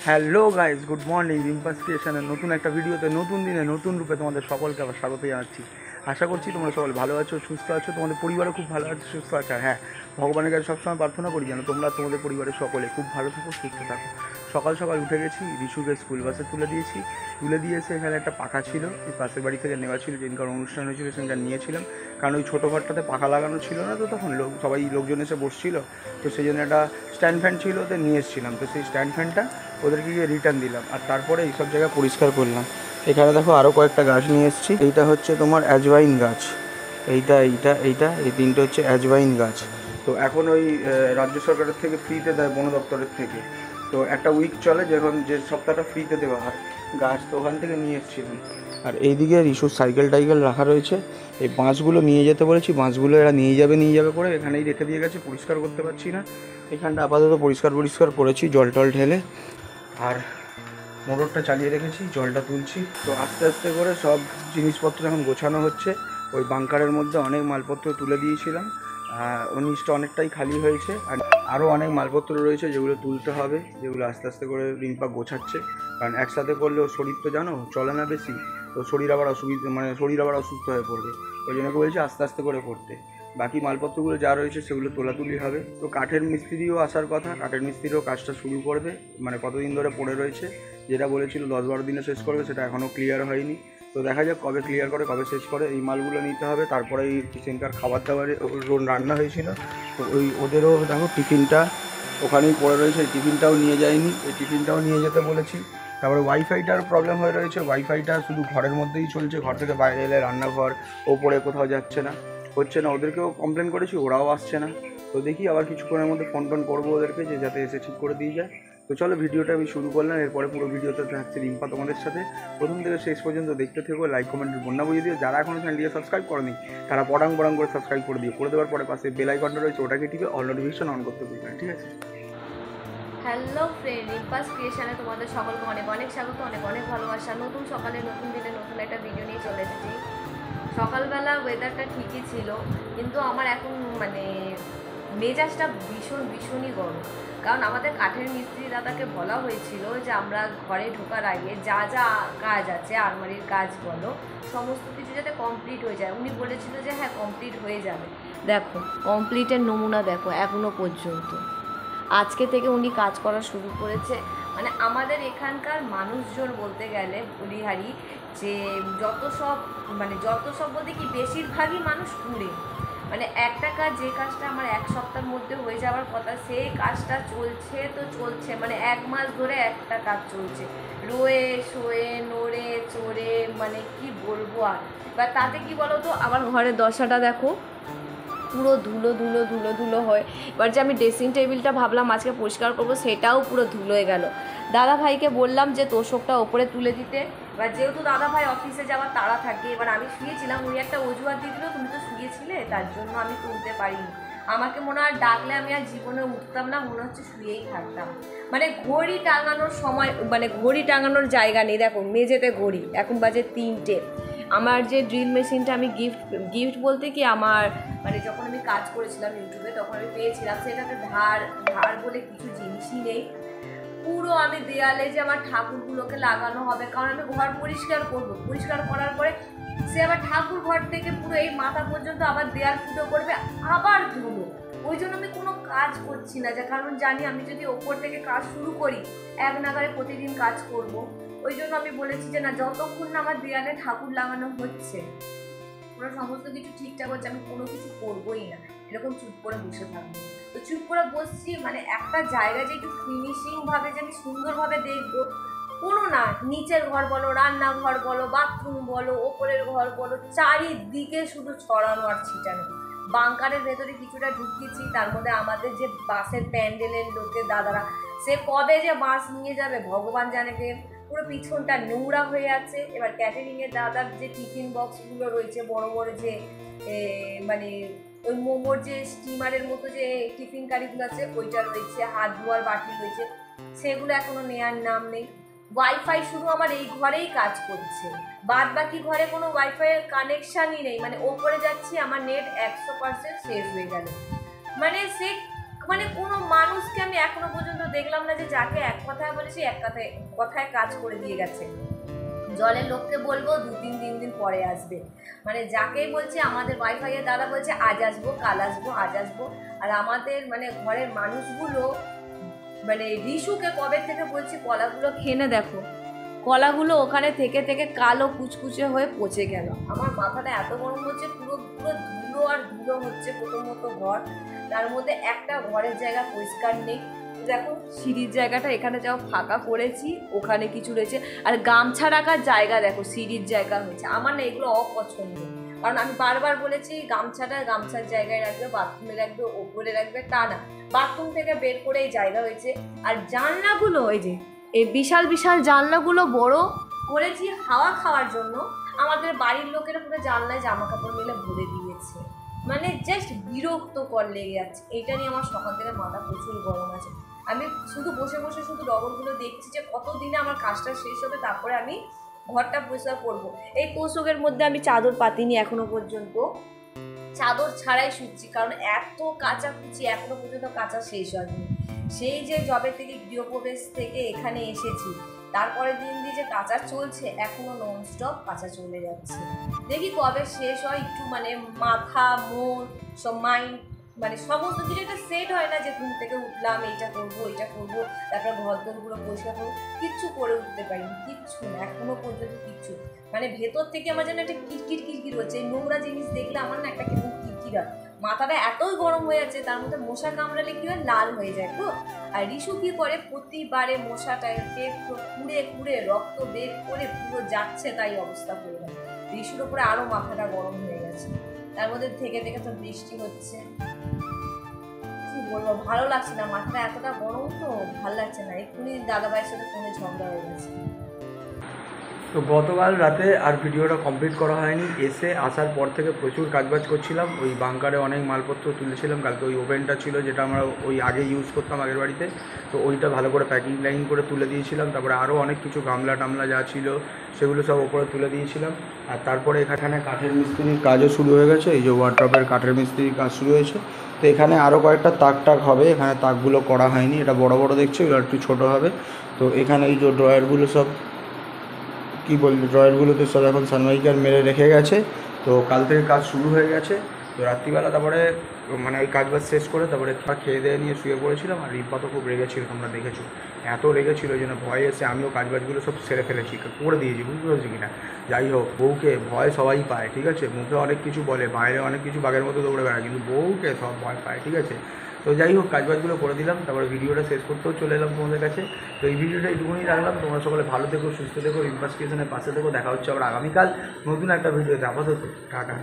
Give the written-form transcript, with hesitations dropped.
Hello guys, good morning. রিম্পাস ক্রিয়েশনের নতুন একটা ভিডিওতে নতুন দিনে নতুন রূপে তোমাদের সকলকে আবার স্বাগত জানাচ্ছি। আশা করছি তোমরা সকলে ভালো আছো, সুস্থ আছো, তোমাদের পরিবারও খুব ভালো আছে, সুস্থ আছে। আর হ্যাঁ, ভগবানের কাছে সবসময় প্রার্থনা করি যেন তোমরা তোমাদের পরিবারের সকলে খুব ভালো থাকো, সুস্থ থাকো। সকাল সকাল উঠে গেছি, রিশুকে স্কুল বাসে তুলে দিয়েছে। এখানে একটা পাখা ছিল, এই পাশের বাড়ি থেকে নেওয়া ছিল, যেদিনকার অনুষ্ঠান হয়েছিল সেখানকার নিয়েছিলাম। কারণ ওই ছোটো ঘরটাতে পাখা লাগানো ছিল না, তো তখন সবাই লোকজন এসে বসছিল, তো সেই জন্য একটা স্ট্যান্ড ফ্যান ছিল, ওদের নিয়ে এসেছিলাম। তো সেই স্ট্যান্ড ফ্যানটা ওদেরকে গিয়ে রিটার্ন দিলাম, আর তারপরে এইসব জায়গা পরিষ্কার করলাম। এখানে দেখো আরও কয়েকটা গাছ নিয়ে এসেছি। এইটা হচ্ছে তোমার অ্যাজওয়াইন গাছ, এই তিনটে হচ্ছে অ্যাজওয়াইন গাছ। তো এখন ওই রাজ্য সরকারের থেকে ফ্রিতে দেয়, বন দপ্তরের থেকে। তো একটা উইক চলে যখন, যে সপ্তাহটা ফ্রিতে দেওয়া হয় গাছ, তো ওখান থেকে নিয়ে এসেছিলাম। আর এইদিকে রিশুর সাইকেল টাইকেল রাখা রয়েছে। এই বাঁশগুলো নিয়ে যেতে বলেছি, বাঁশগুলো এরা নিয়ে যাবে করে এখানেই রেখে দিয়ে গেছে, পরিষ্কার করতে পারছি না। এখানটা আপাতত পরিষ্কার করেছি জল টল ঢেলে, আর মোটরটা চালিয়ে রেখেছি, জলটা তুলছি। তো আস্তে আস্তে করে সব জিনিসপত্র এখন গোছানো হচ্ছে। ওই বাংকারের মধ্যে অনেক মালপত্র তুলে দিয়েছিলাম, নিচটা অনেকটাই খালি হয়েছে, আর আরও অনেক মালপত্র রয়েছে যেগুলো তুলতে হবে, যেগুলো আস্তে আস্তে করে রিম্পা গোছাচ্ছে। কারণ একসাথে করলেও শরীর তো জানো চলে না বেশি, তো শরীর আবার অসুস্থ হয়ে পড়বে। ওই জন্য বলছি আস্তে আস্তে করে করতে। বাকি মালপত্রগুলো যা রয়েছে সেগুলো তোলাতুলি হবে। তো কাঠের মিস্ত্রিও আসার কথা, কাঠের মিস্ত্রিও কাজটা শুরু করবে। মানে কতদিন ধরে পড়ে রয়েছে, যেটা বলেছিল 10-12 দিনে শেষ করবে, সেটা এখনও ক্লিয়ার হয়নি। তো দেখা যাক কবে ক্লিয়ার করে, কবে শেষ করে। এই মালগুলো নিতে হবে। তারপরে এই কিচেনকার খাবার দাবারে রান্না হয়েছিল, তো ওদেরও দেখো টিফিনটা ওখানেই পড়ে রয়েছে, এই টিফিনটাও নিয়ে যায়নি, এই টিফিনটাও নিয়ে যেতে বলেছি। তারপরে ওয়াইফাইটার প্রবলেম হয়ে রয়েছে, ওয়াইফাইটা শুধু ঘরের মধ্যেই চলছে, ঘর থেকে বাইরে এলে রান্নাঘর ওপরে কোথাও যাচ্ছে না, হচ্ছে না। ওদেরকেও কমপ্লেন করেছি, ওরাও আসছে না। তো দেখি আবার কিছুক্ষণের মধ্যে ফোন করবো ওদেরকে, যে যাতে এসে ঠিক করে দিয়ে যায়। তো চলো, ভিডিওটা আমি শুরু করলাম। এরপরে পুরো ভিডিওতে থাকছে রিম্পা তোমাদের সাথে। প্রথম থেকে শেষ পর্যন্ত দেখতে থেকো, লাইক কমেন্টের বন্যা বুঝিয়ে দিও। যারা এখনও চ্যানেলটিকে সাবস্ক্রাইব করেনি তারা বড়াং করে সাবস্ক্রাইব করে দিও। করে দেওয়ার পরে পাশে বেল আইকনটা রয়েছে, ওটাকে টিপে অল নোটিফিকেশন অন করতে ভুলবেন, ঠিক আছে? হ্যালো ফ্রেন্ড, রিম্পাস ক্রিয়েশনে তোমাদের সকলকে অনেক অনেক স্বাগত, অনেক অনেক ভালোবাসা। নতুন সকালে নতুন দিনে নতুন একটা ভিডিও নিয়ে চলে এসেছি। সকালবেলা ওয়েদারটা ঠিকই ছিল, কিন্তু আমার এখন মেজাজটা ভীষণই গরম। কারণ আমাদের কাঠের মিস্ত্রি দাদাকে বলা হয়েছিল যে আমরা ঘরে ঢোকার আগে যা যা কাজ আছে, আলমারির কাজ বলো, সমস্ত কিছু যাতে কমপ্লিট হয়ে যায়। উনি বলেছিল যে হ্যাঁ কমপ্লিট হয়ে যাবে। দেখো কমপ্লিটের নমুনা দেখো এখনো পর্যন্ত। আজকে থেকে উনি কাজ করা শুরু করেছে। মানে আমাদের এখানকার মানুষজন বলতে গেলে বলিহারি, যে যত সব বলতে কি বেশিরভাগই মানুষ ঘুরে। মানে একটা কাজ, যে কাজটা আমার এক সপ্তাহের মধ্যে হয়ে যাওয়ার কথা, সেই কাজটা চলছে মানে 1 মাস ধরে একটা কাজ চলছে, রোয়ে শোয়ে নড়ে চড়ে, মানে কি বলবো। আর বা তাতে কি বলো তো, আমার ঘরের দশাটা দেখো পুরো ধুলো হয়। এবার যে আমি ড্রেসিং টেবিলটা ভাবলাম আজকে পরিষ্কার করবো, সেটাও পুরো ধুলো হয়ে গেল। দাদা ভাইকে বললাম যে তোষকটা ওপরে তুলে দিতে, এবার যেহেতু দাদা ভাই অফিসে যাওয়ার তাড়া থাকে, এবার আমি শুয়েছিলাম, উনি একটা অজুহাত দিয়ে দিল তুমি তো শুয়েছিলে, তার জন্য আমি তুলতে পারিনি। আমাকে মনে হয় ডাকলে আমি আর জীবনে উঠতাম না, মনে হচ্ছে শুয়েই থাকতাম। মানে ঘড়ি টাঙানোর সময়, মানে ঘড়ি টাঙানোর জায়গা নেই। দেখো মেঝেতে ঘড়ি, এখন বাজে 3টে। আমার যে ড্রিল মেশিনটা আমি গিফট বলতে কি, আমার মানে যখন আমি কাজ করেছিলাম ইউটিউবে তখন আমি পেয়েছিলাম, সেটাতে ধার বলে কিছু জিনিসই নেই। পুরো আমি দেয়ালে যে আমার ঠাকুরগুলোকে লাগানো হবে, কারণ আমি ঘর পরিষ্কার করবো, পরিষ্কার করার পরে সে আবার ঠাকুর ঘর থেকে পুরো এই মাথা পর্যন্ত আবার দেয়াল ফুটো করবে, আবার ধুবো। ওই জন্য আমি কোনো কাজ করছি না, যে কারণ জানি আমি যদি ওপর থেকে কাজ শুরু করি এক নাগারে প্রতিদিন কাজ করব। ওই জন্য আমি বলেছি যে না, যতক্ষণ না আমার দেয়ালে ঠাকুর লাগানো হচ্ছে, পুরো সমস্ত কিছু ঠিকঠাক হচ্ছে, আমি কোনো কিছু করবোই না, এরকম চুপ করে বসে থাকবো। তো চুপ করে বসছি, মানে একটা জায়গায় যে একটু ফিনিশিংভাবে যে আমি সুন্দরভাবে দেখবো, কোনো না। নিচের ঘর বলো, রান্নাঘর বলো, বাথরুম বলো, ওপরের ঘর বলো, চারিদিকে শুধু ছড়ানো আর ছিটানো। বাংকারের ভেতরে কিছুটা ঢুকিয়েছি, তার মধ্যে আমাদের যে বাসের প্যান্ডেলের লোকের দাদারা, সে কবে যে বাস নিয়ে যাবে ভগবান জানে। পুরো পিছনটা নোংরা হয়ে আছে। এবার ক্যাটারিংয়ের দাদার যে টিফিন বক্সগুলো রয়েছে, বড় বড় যে মানে ওই মোমোর যে স্টিমারের মতো যে টিফিন কারিগুলো আছে, ওইটা রয়েছে, হাত ধোয়ার বাটি রয়েছে, সেগুলো এখনো নেওয়ার নাম নেই। ওয়াইফাই শুধু আমার এই ঘরেই কাজ করছে, বাদ বাকি ঘরে কোনো ওয়াইফাইয়ের কানেকশানই নেই। মানে ওপরে যাচ্ছি, আমার নেট 100% শেষ হয়ে গেল। মানে সে মানে কোনো মানুষকে আমি এখনো পর্যন্ত দেখলাম না যে যাকে এক কথায় বলেছি এক কথায় কাজ করে দিয়ে গেছে। জলের লোককে বলবো 2-3 দিন পরে আসবে, মানে যাকেই বলছি আমাদের ওয়াইফাইয়ের দাদা বলছে আজ আসবো কাল আসবো আজ আসবো। আর আমাদের মানে ঘরের মানুষগুলো মানে রিশুকে কবে থেকে বলছি কলাগুলো খেয়ে দেখো, কলাগুলো ওখানে থেকে থেকে কালো কুচকুচে হয়ে পচে গেল। আমার মাথাটা এত গরম হচ্ছে, পুরো পুরো ধুলো আর ধুলো হচ্ছে প্রথমত ঘর, তার মধ্যে একটা ঘরের জায়গা পরিষ্কার নেই। দেখো সিঁড়ির জায়গাটা এখানে যাও ফাঁকা করেছি, ওখানে কিছু রয়েছে। আর গামছা রাখার জায়গা দেখো সিঁড়ির জায়গা হয়েছে। আমার না এগুলো অপছন্দ, কারণ আমি বারবার বলেছি গামছাটা গামছার জায়গায় রাখবে, বাথরুমে রাখবে, ওপরে রাখবে, তা না, বাথরুম থেকে বের করে এই জায়গা হয়েছে। আর জানলাগুলো এই যে এই বিশাল বিশাল জানলাগুলো বড় করেছি হাওয়া খাওয়ার জন্য, আমাদের বাড়ির লোকেরা পুরো জানলায় জামা কাপড় মিলে ভরে দিয়েছে। মানে জাস্ট বিরক্তকর লেগে যাচ্ছে। এইটা নিয়ে আমার সকাল থেকে মাথা প্রচুর গরম আছে। আমি শুধু বসে বসে শুধু ডবলগুলো দেখছি যে কতদিনে আমার কাজটা শেষ হবে, তারপরে আমি ঘরটা পরিষ্কার করবো। এই তোষকের মধ্যে আমি চাদর পাতিনি এখনো পর্যন্ত, চাদর ছাড়াই শুচ্ছি, কারণ এত কাচাকুচি এখনো পর্যন্ত কাচা শেষ হয়নি। সেই যে জবে থেকে গৃহপ্রবেশ থেকে এখানে এসেছি, তারপরে দিন দিয়ে যে কাচা চলছে, এখনো ননস্টপ কাচা চলে যাচ্ছে। দেখি কবে শেষ হয়, একটু মানে মাথা মন সব মাইন্ড মানে সমস্ত কিছু একটা সেট হয় না, যে ঘুম থেকে উঠলাম এইটা করবো ওইটা করবো, তারপর ঘর দোরগুলো পরিষ্কার করবো, কিচ্ছু করে উঠতে পারিনি, কিচ্ছু না এখনো পর্যন্ত কিচ্ছু। মানে ভেতর থেকে আমার যেন একটা কিরকির কিরকির হচ্ছে, এই নোংরা জিনিস দেখলে আমার না একটা কেমন কিরকির হয়, মাথাটা এতই গরম হয়ে যাচ্ছে। তার মধ্যে মশা কামড়ালে কি হয়, লাল হয়ে যায় তো। আর রিশু কি করে, প্রতিবারে মশাটাকে কুড়ে কুড়ে রক্ত বের করে পুরো যাচ্ছে, তাই অবস্থা করে দেয়। রিশুর উপরে আরো মাথাটা গরম হয়ে গেছে, তার মধ্যে থেকে থেকে তো বৃষ্টি হচ্ছে, কি বলবো, ভালো লাগছে না, মাথাটা এতটা গরম তো ভালো লাগছে না। এক্ষুনি দাদাভাইয়ের সাথে ফোনে ঝগড়া হয়ে গেছে। তো গতকাল রাতে আর ভিডিওটা কমপ্লিট করা হয়নি, আসার পর থেকে প্রচুর কাজবাজ করছিলাম, ওই বাংকারে অনেক মালপত্র তুলেছিলাম। কালকে ওই ওভেনটা ছিল যেটা আমরা ওই আগে ইউজ করতাম আগের বাড়িতে, তো ওইটা ভালো করে প্যাকিং লাইন করে তুলে দিয়েছিলাম। তারপরে আরও অনেক কিছু গামলা টামলা যা ছিল সেগুলো সব ওপরে তুলে দিয়েছিলাম। আর তারপরে এখানে কাঠের মিস্ত্রির কাজও শুরু হয়ে গেছে, এই যে ওয়ার্ড্রপের কাঠের মিস্ত্রির কাজ শুরু হয়েছে। তো এখানে আরও কয়েকটা তাক টাক হবে, এখানে তাকগুলো করা হয়নি, এটা বড় বড় দেখছে, এগুলো একটু ছোটো হবে। তো এখানে এই যে ড্রয়ারগুলো সব কী বলবো, ড্রয়ারগুলোতে সব এখন সানমাইকার মেরে রেখে গেছে। তো কাল থেকে কাজ শুরু হয়ে গেছে। তো রাত্রিবেলা তারপরে মানে ওই কাজ বাজ শেষ করে তারপরে খেয়ে দিয়ে নিয়ে শুয়ে পড়েছিলাম। আর রিম্পা তো খুব রেগেছিল, তোমরা দেখেছো, এত রেগেছিল যেন ভয় এসে আমিও কাজ বাজগুলো সব সেরে ফেলেছি, করে দিয়েছি, বুঝতে পেরেছি কিনা। যাই হোক, বউকে ভয় সবাই পায়, ঠিক আছে, মুখে অনেক কিছু বলে, বাইরে অনেক কিছু বাঘের মতো দৌড়ে বেড়ায়, কিন্তু বউকে সব ভয় পায়, ঠিক আছে। তো যাই হোক, কাজবাজগুলো করে দিলাম, তারপরে ভিডিওটা শেষ করতেও চলে এলাম তোমাদের কাছে। তো এই ভিডিওটা এইটুকুনি রাখলাম। তোমরা সকলে ভালো থেকো, সুস্থ থেকো, রিম্পাস ক্রিয়েশনের পাশে থেকো। দেখা হচ্ছে আবার আগামীকাল নতুন একটা ভিডিওতে। আপাতত টাটা।